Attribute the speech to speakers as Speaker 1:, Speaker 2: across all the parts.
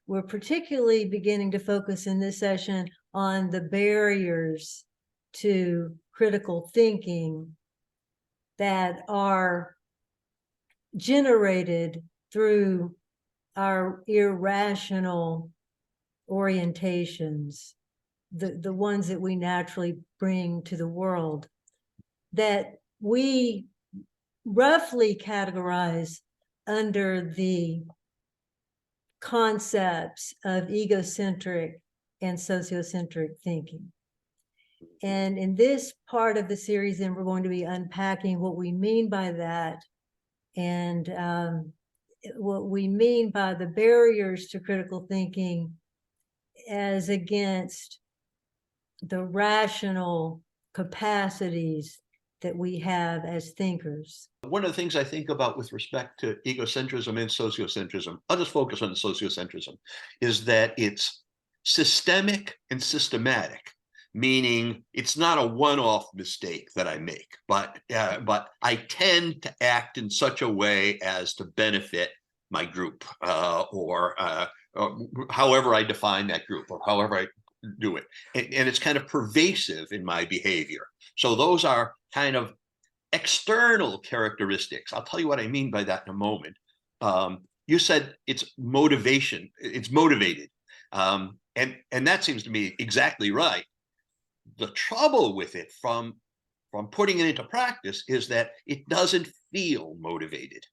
Speaker 1: we're particularly beginning to focus in this session on the barriers to critical thinking that are generated through our irrational orientations, the ones that we naturally bring to the world, that we roughly categorize under the concepts of egocentric and sociocentric thinking. And in this part of the series, then, we're going to be unpacking what we mean by that, and what we mean by the barriers to critical thinking as against the rational capacities that we have as thinkers.
Speaker 2: One of the things I think about with respect to egocentrism and sociocentrism, I'll just focus on sociocentrism, is that it's systemic and systematic, meaning it's not a one-off mistake that I make, but I tend to act in such a way as to benefit my group, or however I define that group, or however I do it. And it's kind of pervasive in my behavior. So those are kind of external characteristics. I'll tell you what I mean by that in a moment. You said it's motivation, it's motivated. And that seems to me exactly right. The trouble with it from putting it into practice is that it doesn't feel motivated.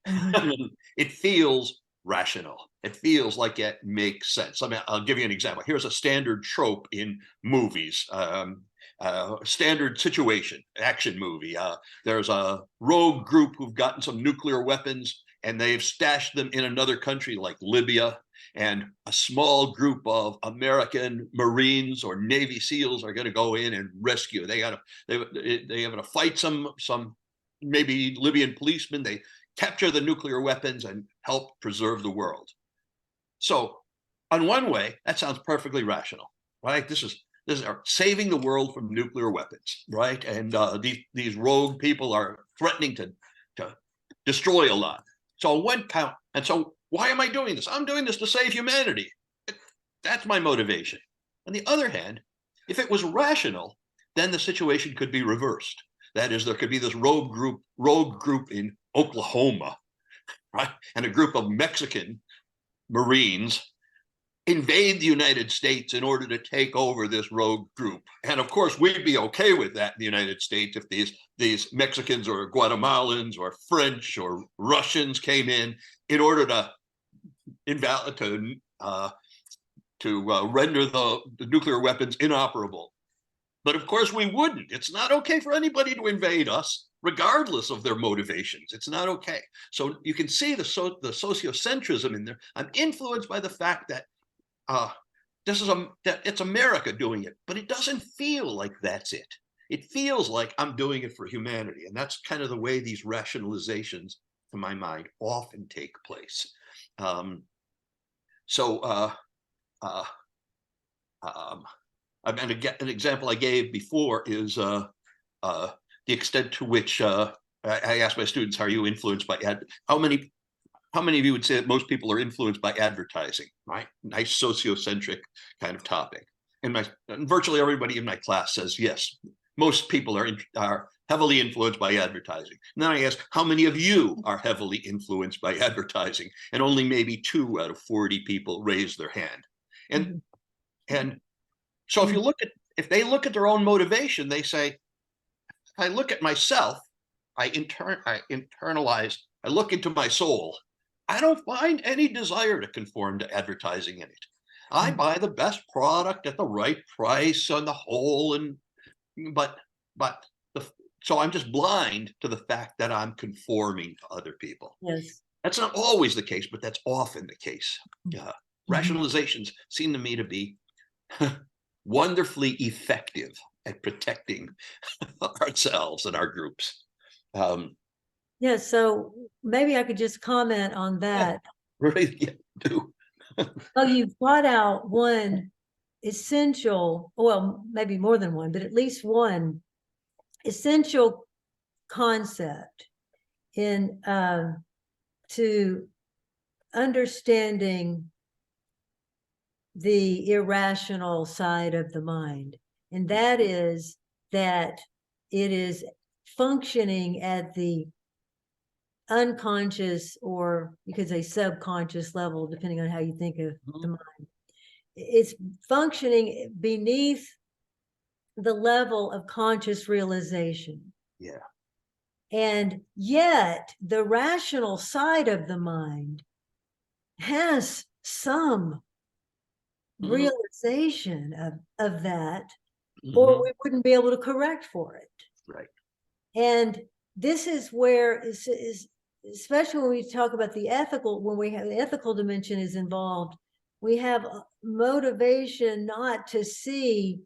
Speaker 2: Mm-hmm. It feels rational. It feels like it makes sense. I mean, I'll give you an example. Here's a standard trope in movies. Standard situation, action movie. There's a rogue group who've gotten some nuclear weapons and they've stashed them in another country like Libya, and a small group of American Marines or Navy SEALs are going to go in and rescue. They have to fight some maybe Libyan policemen. They capture the nuclear weapons and help preserve the world. So on one way, that sounds perfectly rational, right? This is saving the world from nuclear weapons, right? And these rogue people are threatening to destroy a lot. So on one count, and so why am I doing this? I'm doing this to save humanity. That's my motivation. On the other hand, if it was rational, then the situation could be reversed. That is, there could be this rogue group in Oklahoma, right? And a group of Mexican Marines invade the United States in order to take over this rogue group. And of course, we'd be okay with that in the United States if these Mexicans or Guatemalans or French or Russians came in order to render the nuclear weapons inoperable. But of course, we wouldn't. It's not okay for anybody to invade us, regardless of their motivations. It's not okay. So you can see the sociocentrism in there. I'm influenced by the fact that it's America doing it, but it doesn't feel like that's it. It feels like I'm doing it for humanity, and that's kind of the way these rationalizations, to my mind, often take place. And an example I gave before is the extent to which I asked my students, "Are you influenced by How many of you would say that most people are influenced by advertising?" Right? Nice sociocentric kind of topic. And virtually everybody in my class says yes. Most people are heavily influenced by advertising. And then I ask, how many of you are heavily influenced by advertising? And only maybe 2 out of 40 people raise their hand. And so if they look at their own motivation, they say, if I look at myself, I internalize, I look into my soul. I don't find any desire to conform to advertising in it. I buy the best product at the right price on the whole, so I'm just blind to the fact that I'm conforming to other people.
Speaker 1: Yes.
Speaker 2: That's not always the case, but that's often the case. Rationalizations seem to me to be wonderfully effective at protecting ourselves and our groups.
Speaker 1: Yeah, so maybe I could just comment on that.
Speaker 2: Yeah, really, yeah, do.
Speaker 1: Well, you've brought out one essential, well, maybe more than one, but at least one essential concept in to understanding the irrational side of the mind. And that is that it is functioning at the unconscious, or you could say subconscious level, depending on how you think of the mind. It's functioning beneath the level of conscious realization.
Speaker 2: Yeah.
Speaker 1: And yet the rational side of the mind has some realization of that, or we wouldn't be able to correct for it.
Speaker 2: Right.
Speaker 1: And this is where is especially when we talk about the ethical, when we have the ethical dimension is involved, we have motivation not to see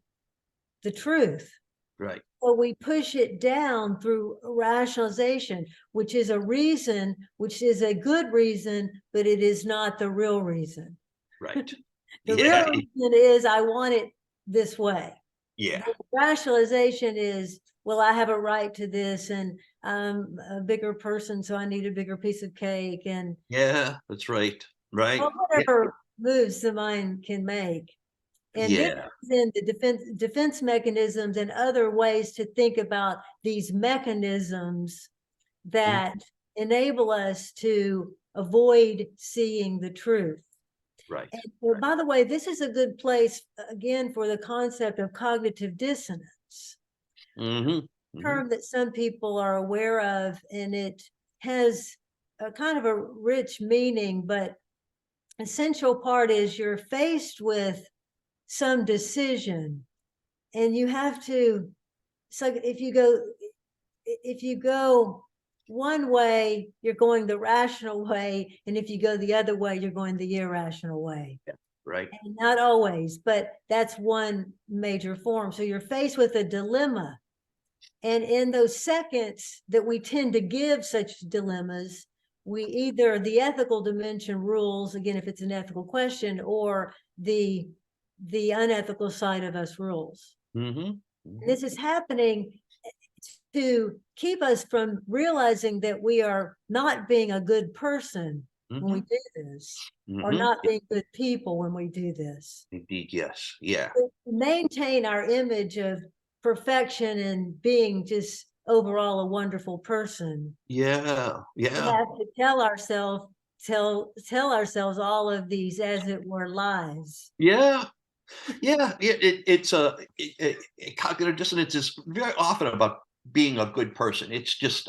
Speaker 1: the truth.
Speaker 2: Right.
Speaker 1: So we push it down through rationalization, which is a reason, which is a good reason, but it is not the real reason.
Speaker 2: Right.
Speaker 1: The real reason is I want it this way.
Speaker 2: Yeah.
Speaker 1: The rationalization is, well, I have a right to this, and I'm a bigger person, so I need a bigger piece of cake. And
Speaker 2: yeah, that's right. Right.
Speaker 1: well, whatever moves the mind can make. And this is in the defense mechanisms and other ways to think about these mechanisms that enable us to avoid seeing the truth.
Speaker 2: Right.
Speaker 1: And by the way, this is a good place, again, for the concept of cognitive dissonance. Term that some people are aware of, and it has a kind of a rich meaning, but essential part is you're faced with some decision, and you have to, so if you go one way, you're going the rational way, and if you go the other way, you're going the irrational way.
Speaker 2: Yeah, right.
Speaker 1: And not always, but that's one major form. So you're faced with a dilemma, and in those seconds that we tend to give such dilemmas, we either, the ethical dimension rules, again, if it's an ethical question, or the unethical side of us rules. This is happening to keep us from realizing that we are not being a good person when we do this, or not being good people when we do this.
Speaker 2: Indeed, yes. Yeah.
Speaker 1: To maintain our image of perfection and being just overall a wonderful person.
Speaker 2: Yeah. Yeah.
Speaker 1: We have to tell ourselves all of these, as it were, lies.
Speaker 2: Yeah. Yeah. It's cognitive dissonance is very often about being a good person. It's just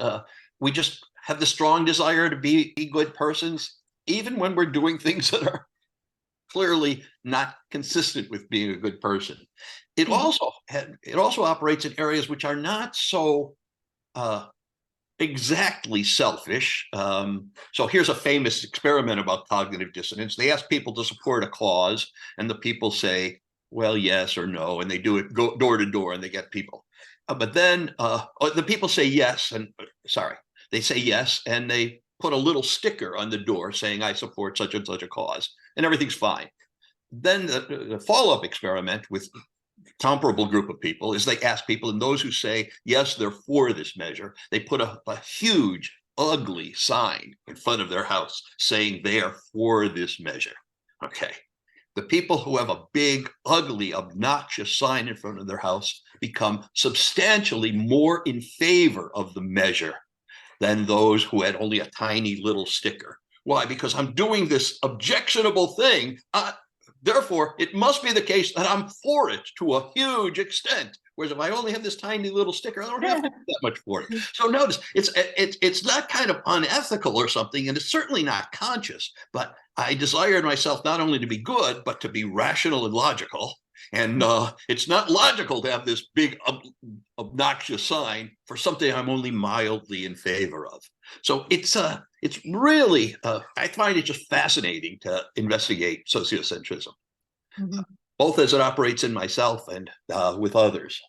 Speaker 2: we just have the strong desire to be good persons, even when we're doing things that are clearly not consistent with being a good person. It also operates in areas which are not so exactly selfish. So here's a famous experiment about cognitive dissonance. They ask people to support a cause, and the people say, well, yes or no, and they do it door to door, and they get people. But then the people say yes, and they say yes, and they put a little sticker on the door saying, I support such and such a cause, and everything's fine. Then the follow-up experiment with comparable group of people is they ask people, and those who say, yes, they're for this measure, they put a huge, ugly sign in front of their house saying they are for this measure. Okay. The people who have a big, ugly, obnoxious sign in front of their house become substantially more in favor of the measure than those who had only a tiny little sticker. Why? Because I'm doing this objectionable thing. Therefore, it must be the case that I'm for it to a huge extent. Whereas if I only have this tiny little sticker, I don't have to do that much for it. So notice, it's not kind of unethical or something, and it's certainly not conscious. But I desired myself not only to be good, but to be rational and logical. And it's not logical to have this big obnoxious sign for something I'm only mildly in favor of. So it's really, I find it just fascinating to investigate sociocentrism, both as it operates in myself and with others.